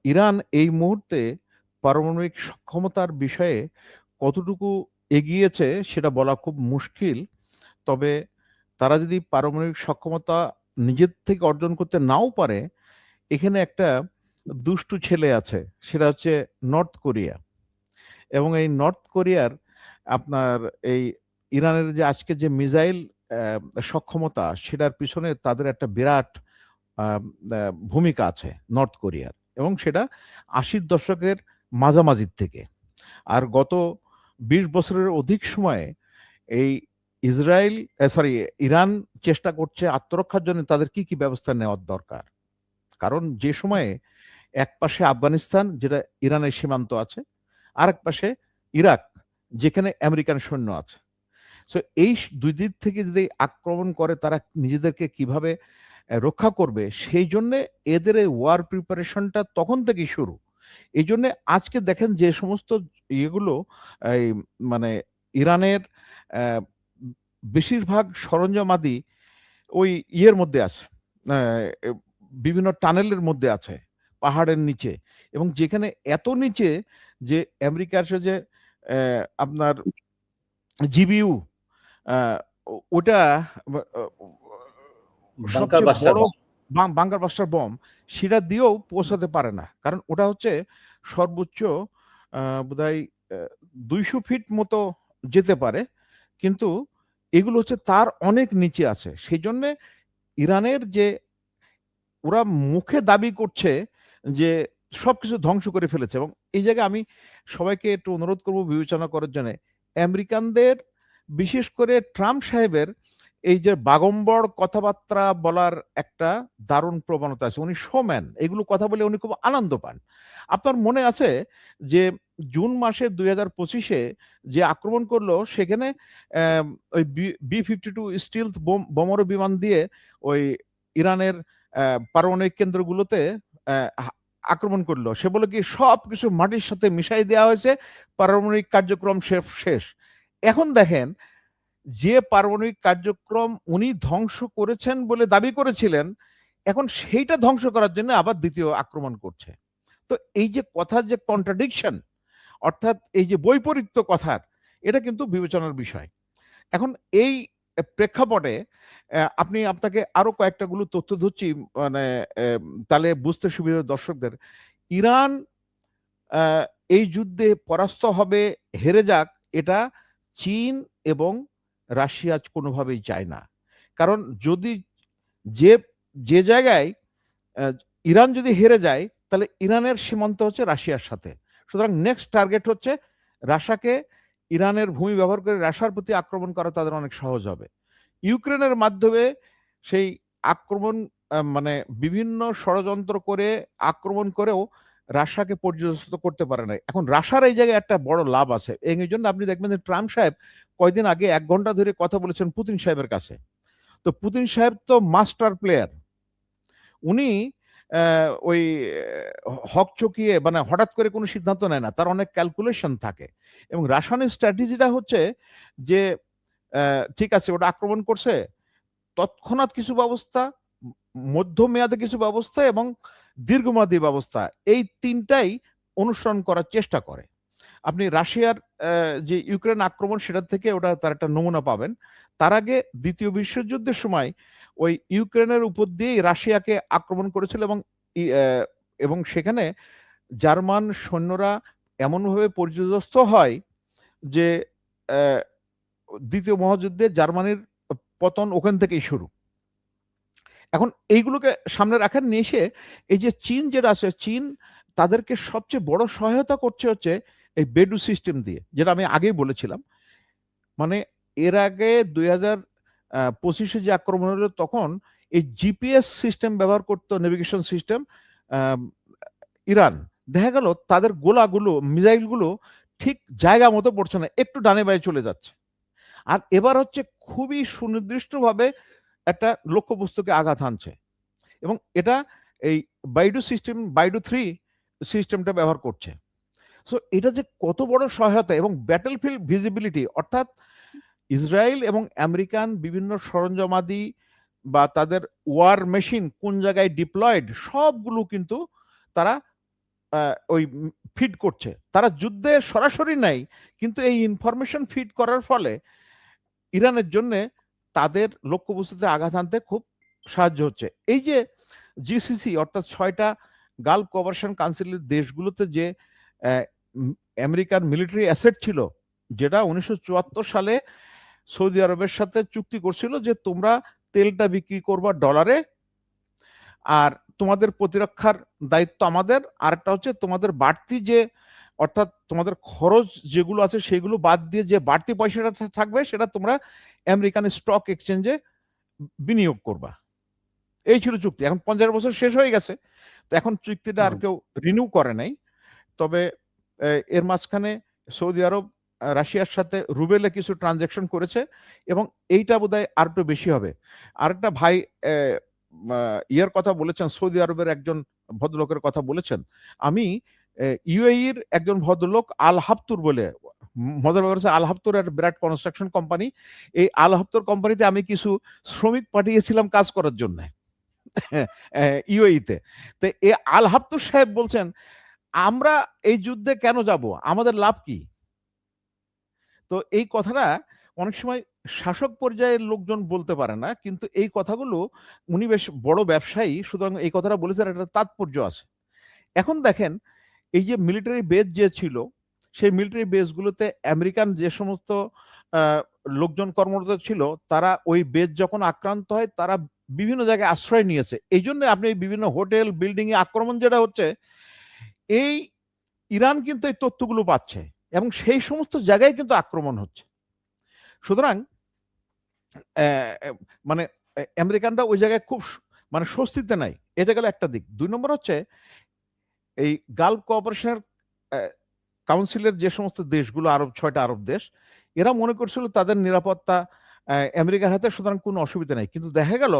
Iran এই মুহূর্তে পারমাণবিক সক্ষমতার বিষয়ে কতটুকু এগিয়েছে সেটা বলা খুব মুশকিল। তবে তারা যদি পারমাণবিক সক্ষমতা নিজের থেকে অর্জন করতে নাও পারে, এখানে একটা দুষ্টু ছেলে আছে, সেটা হচ্ছে নর্থ কোরিয়া। এবং এই নর্থ কোরিয়ার আপনার এই ইরানের যে আজকে যে মিসাইল সক্ষমতা, সেটার পিছনে তাদের একটা বিরাট ভূমিকা আছে নর্থ কোরিয়ার, এবং সেটা ৮০ দশকের মাঝামাঝির থেকে। আর গত ২০ বছরের অধিক সময়ে এই ইসরায়েল সরি ইরান চেষ্টা করছে আত্মরক্ষার জন্য তাদের কি কি ব্যবস্থা নেওয়ার দরকার। কারণ যে সময়ে এক পাশে আফগানিস্তান, যেটা ইরানের সীমান্ত আছে, আর এক পাশে ইরাক, যেখানে আমেরিকান সৈন্য আছে। সো এই দুই দিক থেকে যদি আক্রমণ করে, তারা নিজেদেরকে কিভাবে রক্ষা করবে, সেই জন্যে এদের এই ওয়ার প্রিপারেশনটা তখন থেকেই শুরু। এই জন্যে আজকে দেখেন যে সমস্ত ইয়েগুলো, এই মানে ইরানের আহ, বেশিরভাগ সরঞ্জামাদি ওই ইয়ের মধ্যে আছে, আহ, বিভিন্ন টানেলের মধ্যে আছে, পাহাড়ের নিচে। এবং যেখানে এত নিচে যে আমেরিকার সে যে আপনার জিবিইউ, ওটা বাংকার সবচেয়ে বাস্টার বড় বম। বাঙ্কার বাস্টার বম, সেটা দিয়েও পৌঁছাতে পারে না। কারণ ওটা হচ্ছে সর্বোচ্চ বোধহয় ২০০ ফিট মতো যেতে পারে, কিন্তু এগুলো হচ্ছে তার অনেক নিচে আছে। সেই জন্যে ইরানের যে ওরা মুখে দাবি করছে যে সবকিছু ধ্বংস করে ফেলেছে। এবং এই জায়গায় আমি সবাইকে একটু অনুরোধ করব বিবেচনা করার জন্য। আমেরিকানদের, বিশেষ করে ট্রাম্প সাহেবের এই যে বাগম্বর কথাবার্তা বলার একটা দারুণ প্রবণতা আছে। উনি শোম্যান, এগুলো কথা বলে উনি খুব আনন্দ পান। আপনার মনে আছে যে জুন মাসে ২০২৫-এ যে আক্রমণ করলো, সেখানে ওই বি-52 স্টিলথ বোমারু বিমান দিয়ে ওই ইরানের পারমাণবিক কেন্দ্রগুলোতে আক্রমণ করলো। সে বলে কি সবকিছু মাটির সাথে মিশাই দেওয়া হয়েছে, পারমাণবিক কার্যক্রম শেষ। এখন দেখেন, যে পারমাণবিক কার্যক্রম উনি ধ্বংস করেছেন বলে দাবি করেছিলেন, এখন সেইটা ধ্বংস করার জন্য আবার দ্বিতীয় আক্রমণ করছে। তো এই যে কথার যে কন্ট্রাডিকশন, অর্থাৎ এই যে বৈপরীত্য কথার, এটা কিন্তু বিবেচনার বিষয়। এখন এই প্রেক্ষাপটে আপনাকে আরো কয়েকটা গুলো তথ্য ধরছি, মানে তাহলে বুঝতে সুবিধা দর্শকদের। ইরান আহ, এই যুদ্ধে পরাস্ত হবে, হেরে যাক, এটা চীন এবং রাশিয়া কোনোভাবেই চায় না। কারণ যদি যে যে জায়গায় আহ, ইরান যদি হেরে যায়, তাহলে ইরানের সীমান্ত হচ্ছে রাশিয়ার সাথে। সুতরাং নেক্সট টার্গেট হচ্ছে রাশিয়াকে, ইরানের ভূমি ব্যবহার করে রাশিয়ার প্রতি আক্রমণ করা তাদের অনেক সহজ হবে। ইউক্রেনের মাধ্যমে সেই আক্রমণ, মানে বিভিন্ন ষড়যন্ত্র করে আক্রমণ করেও রাশিয়াকে পর্যস্ত করতে পারে না। এখন রাশিয়ার এই জায়গায় একটা বড় লাভ আছে। এই জন্য আপনি দেখবেন যে ট্রাম্প সাহেব কয়দিন আগে ১ ঘন্টা ধরে কথা বলেছেন পুতিন সাহেবের কাছে। তো পুতিন সাহেব তো মাস্টার প্লেয়ার। উনি ওই হকচকিয়ে, মানে হঠাৎ করে কোনো সিদ্ধান্ত নেয় না, তার অনেক ক্যালকুলেশন থাকে। এবং রাসায়নিক স্ট্র্যাটেজিটা হচ্ছে যে ঠিক আছে, ওটা আক্রমণ করছে, তৎক্ষণাৎ কিছু ব্যবস্থা, মধ্যমেয়াদে কিছু ব্যবস্থা, এবং দীর্ঘমেয়াদী ব্যবস্থা, এই তিনটাই অনুসরণ করার চেষ্টা করে। আপনি রাশিয়ার যে ইউক্রেন আক্রমণ, সেটা থেকে ওটা তার একটা নমুনা পাবেন। তার আগে দ্বিতীয় বিশ্বযুদ্ধের সময় ওই ইউক্রেনের উপর দিয়েই রাশিয়াকে আক্রমণ করেছিল, এবং এবং সেখানে জার্মান সৈন্যরা এমনভাবে পর্যদস্ত হয় যে আহ, দ্বিতীয় মহাযুদ্ধে জার্মানির পতন ওখান থেকেই শুরু। এখন এইগুলোকে সামনে রাখার নিয়ে এসে এই যে চীন যেটা আছে, চীন তাদেরকে সবচেয়ে বড় সহায়তা করছে হচ্ছে এই বেডু সিস্টেম দিয়ে, যেটা আমি আগেই বলেছিলাম। মানে এর আগে ২০২৫-এ যে আক্রমণ হলো, তখন এই জিপিএস সিস্টেম ব্যবহার করতো, নেভিগেশন সিস্টেম, ইরান। দেখা গেল তাদের গোলাগুলো, মিসাইলগুলো ঠিক জায়গা মতো পড়ছে না, একটু ডানে বায়ে চলে যাচ্ছে। আর এবার হচ্ছে খুবই সুনির্দিষ্টভাবে একটা লক্ষ্যবস্তুকে আঘাত হানছে। এবং এটা এই বাইডু 3 সিস্টেমটা ব্যবহার করছে। সো এটা যে কত বড় সহায়তা, এবং ব্যাটলফিল্ড ভিজিবিলিটি, অর্থাৎ ইসরায়েল এবং আমেরিকান বিভিন্ন সরঞ্জামাদি বা তাদের ওয়ার মেশিন কোন জায়গায় ডিপ্লয়েড, সবগুলো কিন্তু তারা ওই ফিড করছে, তারা যুদ্ধে সরাসরি নাই, কিন্তু এই ইনফরমেশন ফিড করার ফলে ইরানের জন্য তাদের লক্ষ্যবস্তুতে আঘাত আনতে খুব সাহায্য হচ্ছে। এই যে জিসিসি অর্থাৎ 6টা গালফ কোঅপারেশন কাউন্সিলের দেশগুলোতে যে আহ, আমেরিকার মিলিটারি অ্যাসেট ছিল, যেটা 1974 সালে সৌদি আরবের সাথে চুক্তি করছিল যে তোমরা তেলটা বিক্রি করবা ডলারে, আর তোমাদের প্রতিরক্ষার দায়িত্ব আমাদের, আরেকটা হচ্ছে তোমাদের বাড়তি যে অর্থাৎ তোমাদের খরচ যেগুলো আছে সেগুলো বাদ দিয়ে যে বাড়তি পয়সাটা থাকবে সেটা তোমরা আমেরিকান স্টক এক্সচেঞ্জে বিনিয়োগ করবা। এই ছিল চুক্তি। এখন 50 বছর শেষ হয়ে গেছে, তো এখন চুক্তিটা আর কেউ রিনিউ করে নাই। তবে এর মাঝখানে সৌদি আরব রাশিয়ার সাথে রুবেলে কিছু ট্রানজ্যাকশন করেছে, এবং এইটা বোধহয় আর একটু বেশি হবে। আরেকটা ভাই ইয়ের কথা বলেছেন, সৌদি আরবের একজন ভদ্রলোকের কথা বলেছেন। আমি ইউএইর একজন ভদ্রলোক আল হাফতুর বলে, মজার ব্যাপার হচ্ছে আল হাফতুর একটা বিরাট কনস্ট্রাকশন কোম্পানি। এই আল হাফতুর কোম্পানিতে আমি কিছু শ্রমিক পাঠিয়েছিলাম কাজ করার জন্য ইউএইতে। তো এ আল হাফতুর সাহেব বলছেন, আমরা এই যুদ্ধে কেন যাব, আমাদের লাভ কি? তো এই কথাটা অনেক সময় শাসক পর্যায়ের লোকজন বলতে পারে না, কিন্তু এই কথাগুলো উনি বেশ বড় ব্যবসায়ী, সুতরাং এই কথাটা বলেছেন, একটা তাৎপর্য আছে। এখন দেখেন, এই যে মিলিটারি বেস যে ছিল, সেই মিলিটারি বেসগুলোতে আমেরিকান যে সমস্ত আহ, লোকজন কর্মরত ছিল, তারা ওই বেস যখন আক্রান্ত হয় তারা বিভিন্ন জায়গায় আশ্রয় নিয়েছে। এই জন্য আপনি বিভিন্ন হোটেল বিল্ডিং এ আক্রমণ যেটা হচ্ছে, এই ইরান কিন্তু এই তথ্যগুলো পাচ্ছে এবং সেই সমস্ত জায়গায় কিন্তু আক্রমণ হচ্ছে। সুতরাং মানে আমেরিকানরা ওই জায়গায় খুব মানে স্বস্তিতে নাই। এটা গেল একটা দিক। 2 নম্বর হচ্ছে এই গালফ কোঅপারেশনের কাউন্সিলের যে সমস্ত দেশগুলো, আরব 6টা আরব দেশ, এরা মনে করছিল তাদের নিরাপত্তা আমেরিকার হাতে, সুতরাং কোনো অসুবিধা নেই। কিন্তু দেখা গেল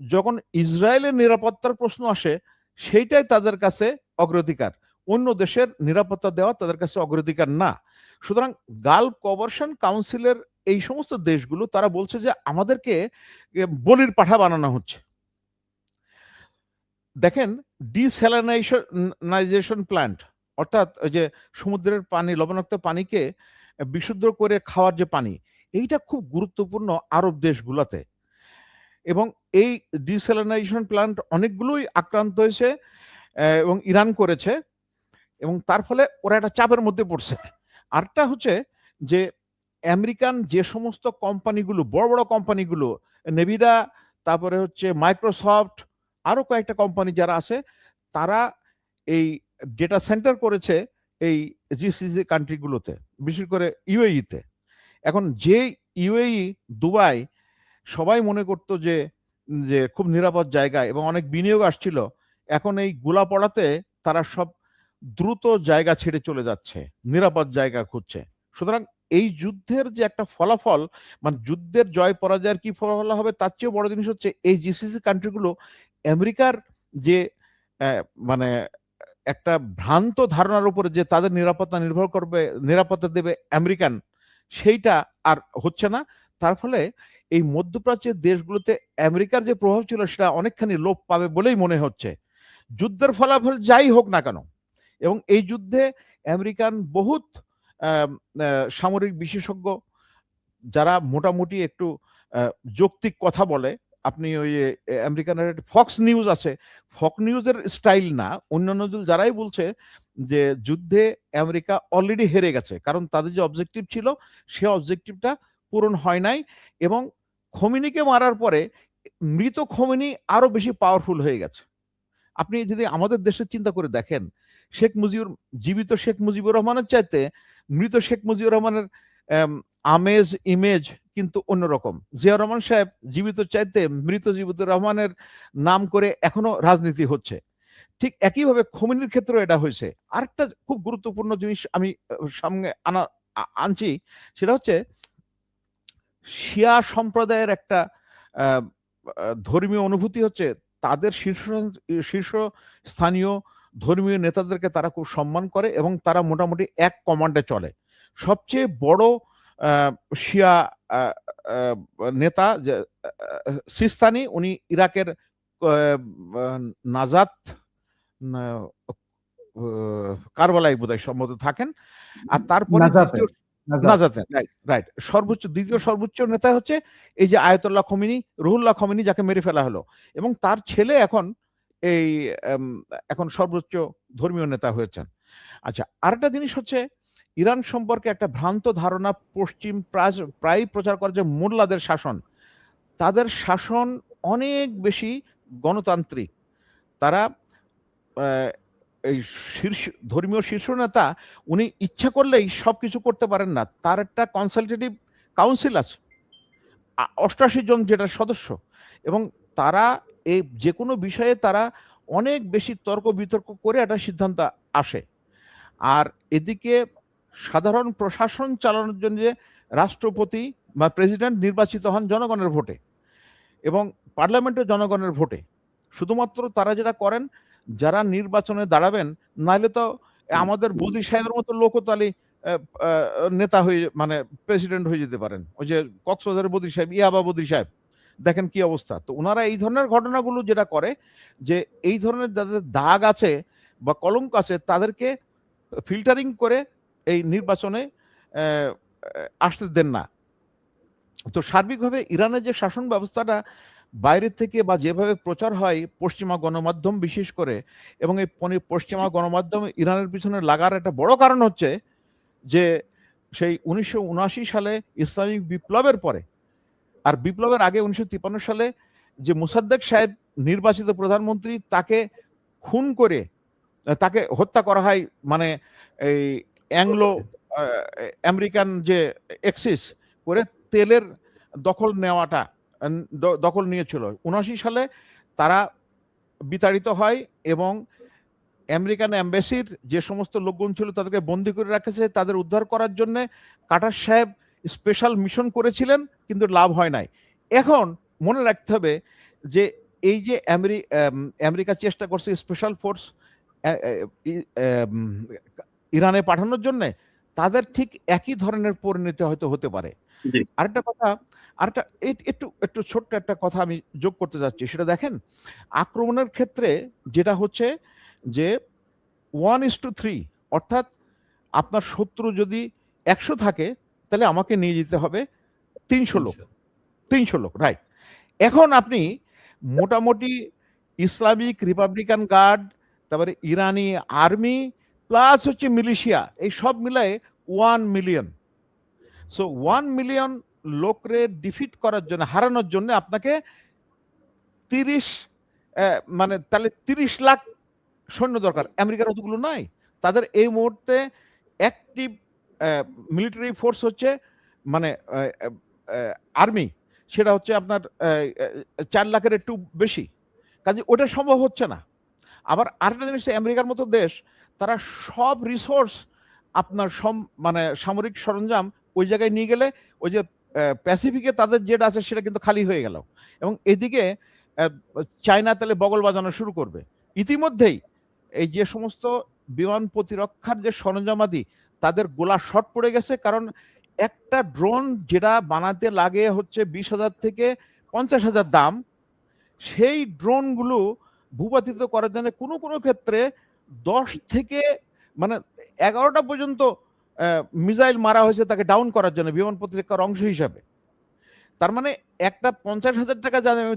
যখন ইসরায়েলের নিরাপত্তার প্রশ্ন আসে, সেইটাই তাদের কাছে অগ্রাধিকার, অন্য দেশের নিরাপত্তা দেওয়া তাদের কাছে অগ্রাধিকার না। সুতরাং গালফ কোঅপারেশন কাউন্সিলের এই সমস্ত দেশগুলো তারা বলছে যে আমাদেরকে বলির পাঠা বানানো হচ্ছে। দেখেন, ডিস্যালিনাইজেশন প্ল্যান্ট অর্থাৎ ওই যে সমুদ্রের পানি, লবণাক্ত পানিকে বিশুদ্ধ করে খাওয়ার যে পানি, এইটা খুব গুরুত্বপূর্ণ আরব দেশগুলোতে। এবং এই ডিস্যালিনাইজেশন প্ল্যান্ট অনেকগুলোই আক্রান্ত হয়েছে এবং ইরান করেছে, এবং তার ফলে ওরা একটা চাপের মধ্যে পড়ছে। আরেকটা হচ্ছে যে আমেরিকান যে সমস্ত কোম্পানিগুলো, বড় বড় কোম্পানিগুলো, নেভিডা, তারপরে হচ্ছে মাইক্রোসফট, আরো কয়েকটা কোম্পানি যারা আছে, তারা এই ডেটা সেন্টার করেছে এই জিসিসি কান্ট্রিগুলোতে, বিশেষ করে ইউএইতে। এখন যে ইউএই, দুবাই, সবাই মনে করতো যে যে খুব নিরাপদ জায়গা এবং অনেক বিনিয়োগ আসছিল, এখন এই গোলা পড়াতে তারা সব দ্রুত জায়গা ছেড়ে চলে যাচ্ছে, নিরাপদ জায়গা খুঁজছে। সুতরাং এই যুদ্ধের যে একটা ফলাফল, মানে যুদ্ধের জয় পরাজয়ের কি ফলাফল হবে, তার চেয়েও বড় জিনিস হচ্ছে এই জিসিসি কান্ট্রিগুলো আমেরিকার যে আহ, মানে একটা ভ্রান্ত ধারণার উপরে যে তাদের নিরাপত্তা নির্ভর করবে, নিরাপত্তা দেবে আমেরিকান, সেইটা আর হচ্ছে না। তার ফলে এই মধ্যপ্রাচ্যের দেশগুলোতে আমেরিকার যে প্রভাব ছিল সেটা অনেকখানি লোপ পাবে বলেই মনে হচ্ছে, যুদ্ধের ফলাফল যাই হোক না কেন। এবং এই যুদ্ধে আমেরিকান বহুত সামরিক বিশেষজ্ঞ, যারা মোটামুটি একটু যৌক্তিক কথা বলে, আপনি ওই আমেরিকানের ফক্স নিউজ আছে, ফক্স নিউজের স্টাইল না, অন্যান্য যারাই বলছে যে যুদ্ধে আমেরিকা অলরেডি হেরে গেছে, কারণ তাদের যে অবজেক্টিভ ছিল সে অবজেক্টিভটা পূরণ হয় নাই, এবং খোমেনিকে মারার পরে মৃত খোমেনি আরো বেশি পাওয়ারফুল হয়ে গেছে। আপনি যদি আমাদের দেশের চিন্তা করে দেখেন, জীবিত শেখ মুজিবুর রহমানের চাইতে মৃত শেখ মুজিবুর রহমানের আমেজ ইমেজ কিন্তু অন্যরকম। জিয়া রহমান সাহেব জীবিত চাইতে মৃত জিবুর রহমানের নাম করে এখনো রাজনীতি হচ্ছে। ঠিক একইভাবে খোমেনির ক্ষেত্রে এটা হয়েছে। আরেকটা খুব গুরুত্বপূর্ণ জিনিস আমি সামনে আনছি, সেটা হচ্ছে শিয়া সম্প্রদায়ের একটা আহ, ধর্মীয় অনুভূতি হচ্ছে, তাদের শীর্ষ স্থানীয় ধর্মীয় নেতাদেরকে তারা খুব সম্মান করে এবং তারা মোটামুটি এক কমান্ডে চলে। সবচেয়ে বড় আহ, শিয়া আহ, আহ, নেতা যে সিস্তানি, উনি ইরাকের আহ, নাজাত কারবালায় বোধহয় সম্ভবত থাকেন। আর তারপরে নাজাফে, নাজাতে, রাইট রাইট, দ্বিতীয় সর্বোচ্চ নেতা হচ্ছে এই যে আয়াতুল্লাহ খোমেনি, রুহুল্লাহ খোমেনি, যাকে মেরে ফেলা হলো, এবং তার ছেলে এখন এই এখন সর্বোচ্চ ধর্মীয় নেতা হয়েছেন। আচ্ছা, আরেকটা জিনিস হচ্ছে ইরান সম্পর্কে একটা ভ্রান্ত ধারণা পশ্চিম প্রায় প্রচার করে যে মোল্লাদের শাসন, তাদের শাসন অনেক বেশি গণতান্ত্রিক। তারা এই ধর্মীয় শীর্ষ নেতা, উনি ইচ্ছা করলেই সবকিছু করতে পারেন না। তার একটা কনসালটেটিভ কাউন্সিল আছে, 88 জন যেটা সদস্য, এবং তারা এই যে কোনো বিষয়ে তারা অনেক বেশি তর্ক বিতর্ক করে একটা সিদ্ধান্ত আসে। আর এদিকে সাধারণ প্রশাসন চালানোর জন্য যে রাষ্ট্রপতি বা প্রেসিডেন্ট নির্বাচিত হন জনগণের ভোটে, এবং পার্লামেন্টে জনগণের ভোটে। শুধুমাত্র তারা যেটা করেন, যারা নির্বাচনে দাঁড়াবেন, নাহলে তো আমাদের বদি সাহেবের মতো লোকও তাহলে নেতা হয়ে, মানে প্রেসিডেন্ট হয়ে যেতে পারেন। ওই যে কক্সবাজারের বদি সাহেব, ইয়াবা বদি সাহেব, দেখেন কি অবস্থা। তো ওনারা এই ধরনের ঘটনাগুলো যেটা করে, যে এই ধরনের যাদের দাগ আছে বা কলঙ্ক আছে, তাদেরকে ফিল্টারিং করে এই নির্বাচনে আসতে দেন না। তো সার্বিকভাবে ইরানের যে শাসন ব্যবস্থাটা বাইরে থেকে বা যেভাবে প্রচার হয় পশ্চিমা গণমাধ্যম বিশেষ করে, এবং এই পশ্চিমা গণমাধ্যম ইরানের পিছনে লাগার একটা বড় কারণ হচ্ছে যে সেই 1979 সালে ইসলামিক বিপ্লবের পরে, আর বিপ্লবের আগে 1953 সালে যে মোসাদ্দেক সাহেব নির্বাচিত প্রধানমন্ত্রী, তাকে খুন করে তাকে হত্যা করা হয়, মানে এই অ্যাংলো আমেরিকান যে এক্সিস করে তেলের দখল নেওয়াটা, দখল নিয়েছিল 79 সালে, তারা বিতাড়িত হয়, এবং আমেরিকান এম্বাসির যে সমস্ত লোকজন ছিল তাদেরকে বন্দি করে রাখেছে। তাদের উদ্ধার করার জন্য কাটার সাহেব স্পেশাল মিশন করেছিলেন, কিন্তু লাভ হয় নাই। এখন মনে রাখতে হবে যে এই যে আমেরিকা চেষ্টা করছে স্পেশাল ফোর্স ইরানে পাঠানোর জন্য, তাদের ঠিক একই ধরনের পরিণতি হয়তো হতে পারে। আরেকটা কথা, আরেকটা একটু একটু ছোট্ট একটা কথা আমি যোগ করতে যাচ্ছি, সেটা দেখেন, আক্রমণের ক্ষেত্রে যেটা হচ্ছে যে 1:3, অর্থাৎ আপনার শত্রু যদি 100 থাকে, তাহলে আমাকে নিয়ে যেতে হবে 300 লোক, 300 লোক, রাইট। এখন আপনি মোটামুটি ইসলামিক রিপাবলিকান গার্ড, তারপরে ইরানি আর্মি, প্লাস হচ্ছে মিলিশিয়া, এই সব মিলায়ে 1 মিলিয়ন। সো 1 মিলিয়ন লোকরে ডিফিট করার জন্য, হারানোর জন্য আপনাকে 30 মানে তাহলে 30 লাখ সৈন্য দরকার। আমেরিকার অতগুলো নাই। তাদের এই মুহূর্তে অ্যাক্টিভ মিলিটারি ফোর্স হচ্ছে, মানে আর্মি, সেটা হচ্ছে আপনার 4 লাখের একটু বেশি। কাজে ওটা সম্ভব হচ্ছে না। আবার আরেকটা জিনিস, আমেরিকার মতো দেশ, তারা সব রিসোর্স আপনার মানে সামরিক সরঞ্জাম ওই জায়গায় নিয়ে গেলে, ওই যে প্যাসিফিকে তাদের যেটা আছে সেটা কিন্তু খালি হয়ে গেল, এবং এদিকে চায়না তাহলে বগল বাজানো শুরু করবে। ইতিমধ্যেই এই যে সমস্ত বিমান প্রতিরক্ষার যে সরঞ্জামাদি, তাদের গোলা শর্ট পড়ে গেছে, কারণ একটা ড্রোন যেটা বানাতে লাগে হচ্ছে 20,000 থেকে 50,000 দাম, সেই ড্রোনগুলো ভূপাতিত করার জন্য কোনো কোনো ক্ষেত্রে 10 থেকে মানে 11টা পর্যন্ত মিসাইল মারা হয়েছে তাকে ডাউন করার জন্য, বিমান প্রতিরক্ষার অংশ হিসাবে। তার মানে একটা 50,000 টাকা আমি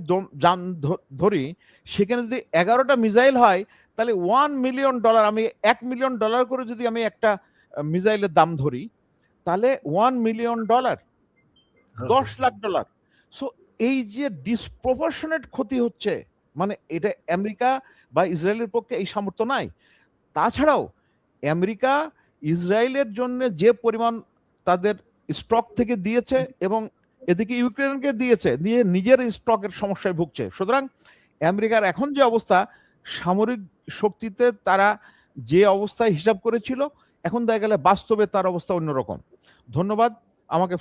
ধরি, সেখানে যদি 11টা মিসাইল হয়, তাহলে $1 মিলিয়ন, আমি $1 মিলিয়ন করে যদি আমি একটা মিসাইলের দাম ধরি, তাহলে $1 মিলিয়ন, $10 লাখ। সো এই যে ডিসপ্রপোর্শনেট ক্ষতি হচ্ছে, মানে এটা আমেরিকা বা ইসরায়েলের পক্ষে এই সামর্থ্য নাই। তাছাড়াও আমেরিকা ইসরায়েলের জন্য যে পরিমাণ তাদের স্টক থেকে দিয়েছে, এবং এদিকে ইউক্রেনকে দিয়েছে, দিয়ে নিজের স্টকের সমস্যায় ভুগছে। সুতরাং আমেরিকার এখন যে অবস্থা, সামরিক শক্তিতে তারা যে অবস্থায় হিসাব করেছিল, এখন দেখা গেলে বাস্তবে তার অবস্থা অন্যরকম। ধন্যবাদ আমাকে